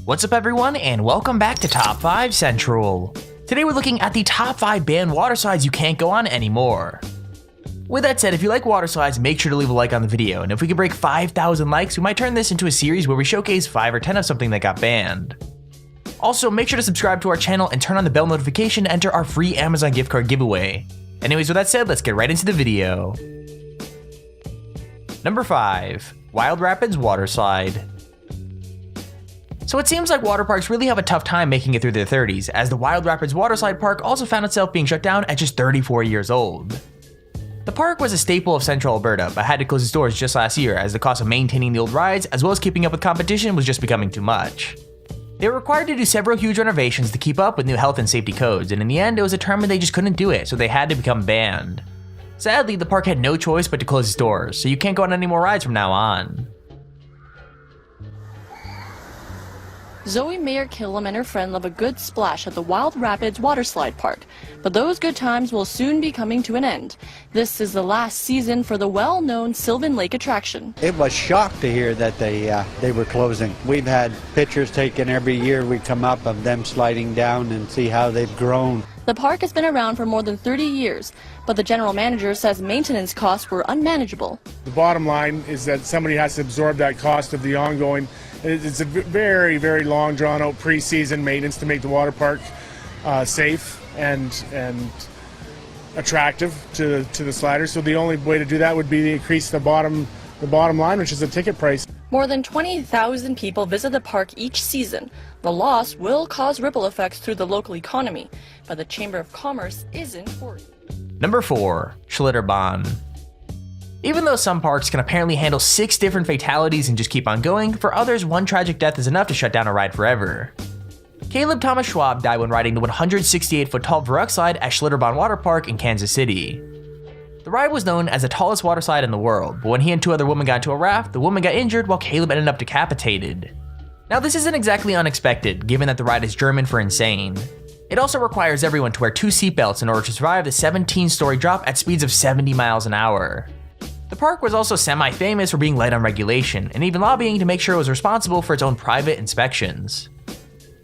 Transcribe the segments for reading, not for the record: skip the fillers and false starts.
What's up everyone, and welcome back to Top 5 Central. Today we're looking at the top 5 banned water slides you can't go on anymore. With that said, if you like water slides, make sure to leave a like on the video, and if we can break 5,000 likes, we might turn this into a series where we showcase 5 or 10 of something that got banned. Also, make sure to subscribe to our channel and turn on the bell notification to enter our free Amazon gift card giveaway. Anyways, with that said, let's get right into the video. Number 5. Wild Rapids Water Slide. So it seems like water parks really have a tough time making it through their 30s, as the Wild Rapids Water Slide Park also found itself being shut down at just 34 years old. The park was a staple of central Alberta, but had to close its doors just last year as the cost of maintaining the old rides as well as keeping up with competition was just becoming too much. They were required to do several huge renovations to keep up with new health and safety codes, and in the end it was determined they just couldn't do it, so they had to become banned. Sadly, the park had no choice but to close its doors, so you can't go on any more rides from now on. Zoe Mayer Killam and her friend love a good splash at the Wild Rapids Water Slide Park, but those good times will soon be coming to an end. This is the last season for the well-known Sylvan Lake attraction. It was shocked to hear that they were closing. We've had pictures taken every year we come up of them sliding down and see how they've grown. The park has been around for more than 30 years, but the general manager says maintenance costs were unmanageable. The bottom line is that somebody has to absorb that cost of the ongoing. It's a very, very long, drawn-out pre-season maintenance to make the water park safe and attractive to the sliders. So the only way to do that would be to increase the bottom line, which is the ticket price. More than 20,000 people visit the park each season. The loss will cause ripple effects through the local economy, but the Chamber of Commerce isn't worried. Number 4. Schlitterbahn. Even though some parks can apparently handle 6 different fatalities and just keep on going, for others one tragic death is enough to shut down a ride forever. Caleb Thomas Schwab died when riding the 168-foot tall Verruck slide at Schlitterbahn Water Park in Kansas City. The ride was known as the tallest water slide in the world, but when he and 2 other women got into a raft, the woman got injured while Caleb ended up decapitated. Now this isn't exactly unexpected, given that the ride is German for insane. It also requires everyone to wear 2 seatbelts in order to survive the 17-story drop at speeds of 70 miles an hour. The park was also semi-famous for being light on regulation, and even lobbying to make sure it was responsible for its own private inspections.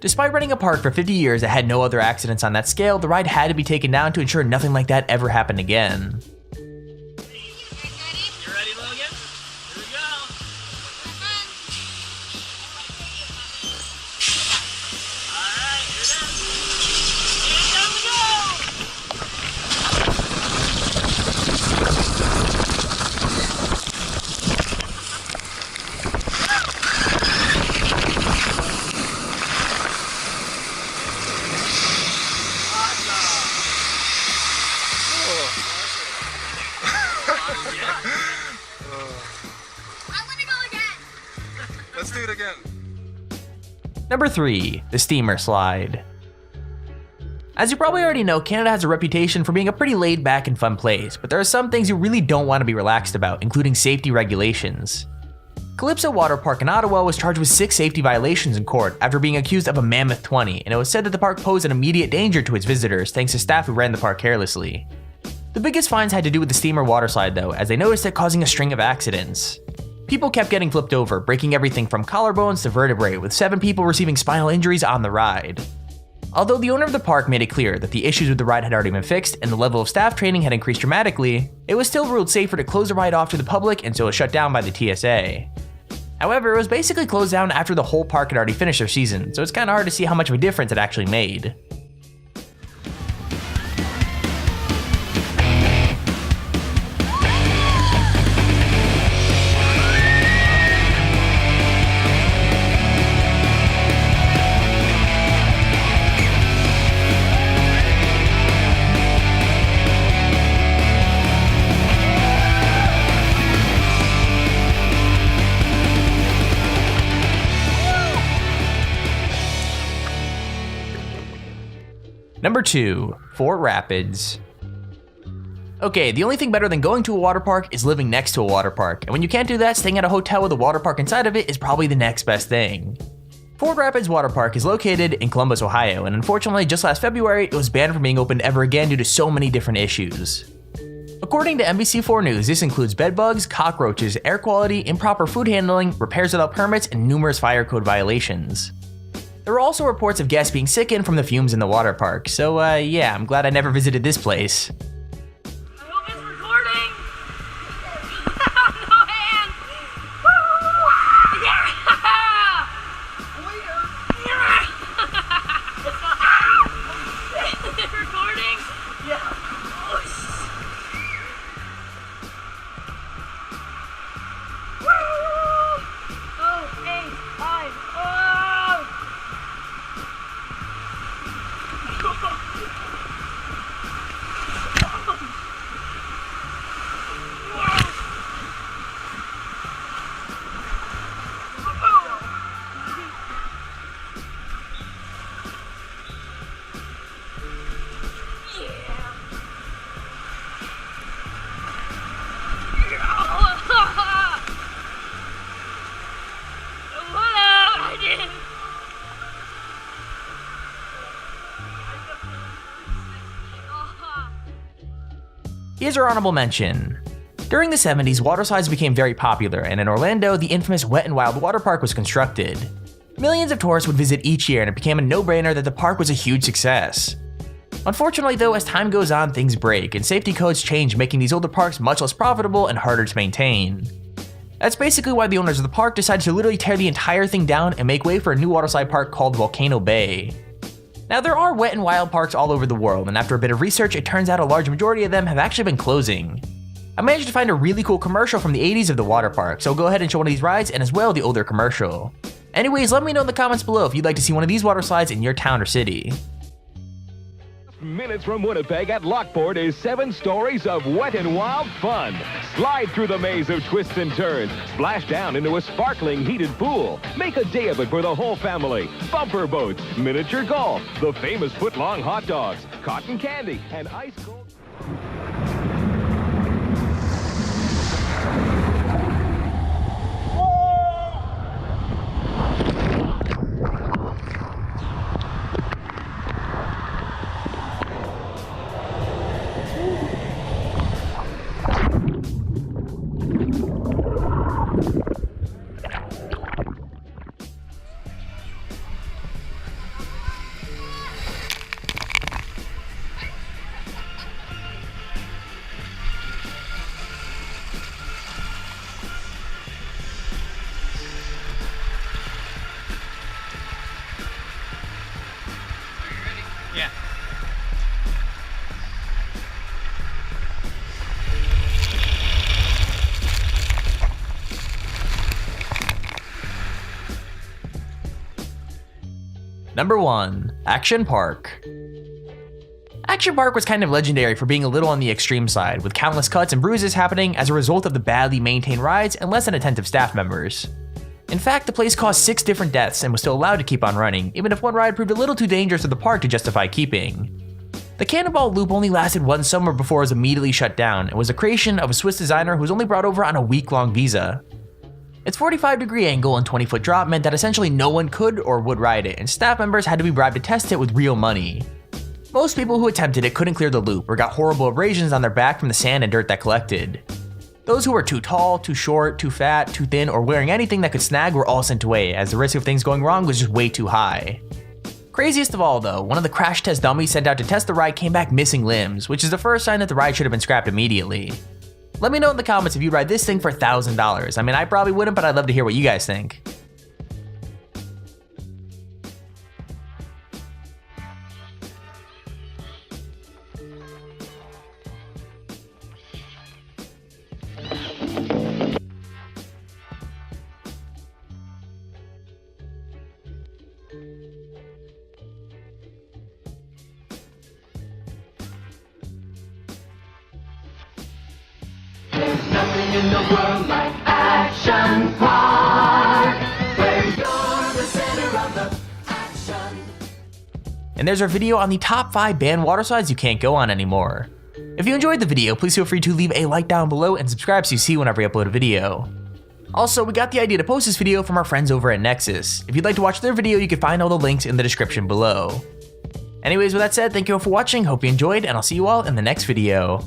Despite running a park for 50 years that had no other accidents on that scale, the ride had to be taken down to ensure nothing like that ever happened again. Let's do it again. Number 3. The Steamer Slide. As you probably already know, Canada has a reputation for being a pretty laid back and fun place, but there are some things you really don't want to be relaxed about, including safety regulations. Calypso Water Park in Ottawa was charged with 6 safety violations in court after being accused of a mammoth 20, and it was said that the park posed an immediate danger to its visitors thanks to staff who ran the park carelessly. The biggest fines had to do with the steamer water slide though, as they noticed it causing a string of accidents. People kept getting flipped over, breaking everything from collarbones to vertebrae, with 7 people receiving spinal injuries on the ride. Although the owner of the park made it clear that the issues with the ride had already been fixed and the level of staff training had increased dramatically, it was still ruled safer to close the ride off to the public, and so it was shut down by the TSA. However, it was basically closed down after the whole park had already finished their season, so it's kinda hard to see how much of a difference it actually made. Number 2. Fort Rapids. Okay, the only thing better than going to a water park is living next to a water park, and when you can't do that, staying at a hotel with a water park inside of it is probably the next best thing. Fort Rapids Water Park is located in Columbus, Ohio, and unfortunately just last February it was banned from being opened ever again due to so many different issues. According to NBC4 News, this includes bedbugs, cockroaches, air quality, improper food handling, repairs without permits, and numerous fire code violations. There were also reports of guests being sickened from the fumes in the water park, so yeah, I'm glad I never visited this place. I hope it's recording. No hands. Woo! Yeah. Is it recording? Yeah. Woo! Oh, 8, 5. Oh! Here's our honorable mention. During the 70s, water slides became very popular, and in Orlando, the infamous Wet n Wild water park was constructed. Millions of tourists would visit each year, and it became a no-brainer that the park was a huge success. Unfortunately though, as time goes on, things break, and safety codes change, making these older parks much less profitable and harder to maintain. That's basically why the owners of the park decided to literally tear the entire thing down and make way for a new waterslide park called Volcano Bay. Now there are Wet n Wild parks all over the world, and after a bit of research, it turns out a large majority of them have actually been closing. I managed to find a really cool commercial from the 80s of the water park, so I'll go ahead and show one of these rides and as well the older commercial. Anyways, let me know in the comments below if you'd like to see one of these water slides in your town or city. Minutes from Winnipeg at Lockport is 7 stories of wet and wild fun. Slide through the maze of twists and turns, splash down into a sparkling heated pool. Make a day of it for the whole family. Bumper boats, miniature golf, the famous foot-long hot dogs, cotton candy, and ice cold... Yeah. Number 1. Action Park. Action Park was kind of legendary for being a little on the extreme side, with countless cuts and bruises happening as a result of the badly maintained rides and less than attentive staff members. In fact, the place caused 6 different deaths and was still allowed to keep on running, even if one ride proved a little too dangerous to the park to justify keeping. The Cannonball Loop only lasted one summer before it was immediately shut down, and was a creation of a Swiss designer who was only brought over on a week-long visa. Its 45-degree angle and 20-foot drop meant that essentially no one could or would ride it, and staff members had to be bribed to test it with real money. Most people who attempted it couldn't clear the loop or got horrible abrasions on their back from the sand and dirt that collected. Those who were too tall, too short, too fat, too thin, or wearing anything that could snag were all sent away, as the risk of things going wrong was just way too high. Craziest of all though, one of the crash test dummies sent out to test the ride came back missing limbs, which is the first sign that the ride should have been scrapped immediately. Let me know in the comments if you'd ride this thing for $1,000. I mean, I probably wouldn't, but I'd love to hear what you guys think. Nothing in the world like Action Park, where you're the center of the action. And there's our video on the top 5 banned water slides you can't go on anymore. If you enjoyed the video, please feel free to leave a like down below and subscribe so you see whenever I upload a video. Also, we got the idea to post this video from our friends over at Nexus. If you'd like to watch their video, you can find all the links in the description below. Anyways, with that said, thank you all for watching, hope you enjoyed, and I'll see you all in the next video.